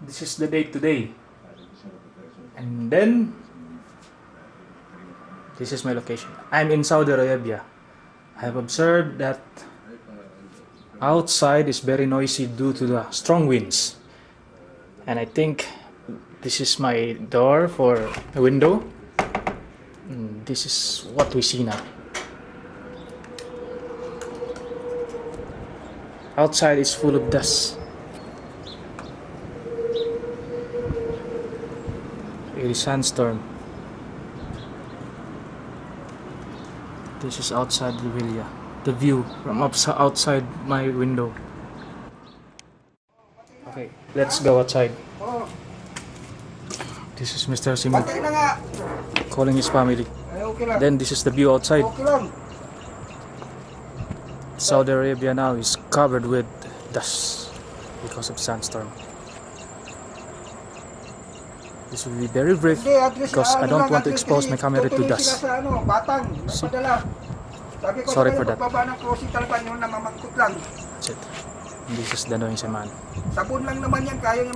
This is the day today. And then, this is my location. I'm in Saudi Arabia. I have observed that outside is very noisy due to the strong winds. And I think this is my door for a window. This is what we see now. Outside is full of dust. It is sandstorm. This is outside the villa. The view from outside my window. Okay, let's go outside. This is Mr. Simon calling his family. Then this is the view outside. Saudi Arabia now is covered with dust because of sandstorm. This will be very brief because I don't want to expose my camera to dust. Sorry for that. That's it. This is the noisy man. Sabon lang naman yan, kaya niya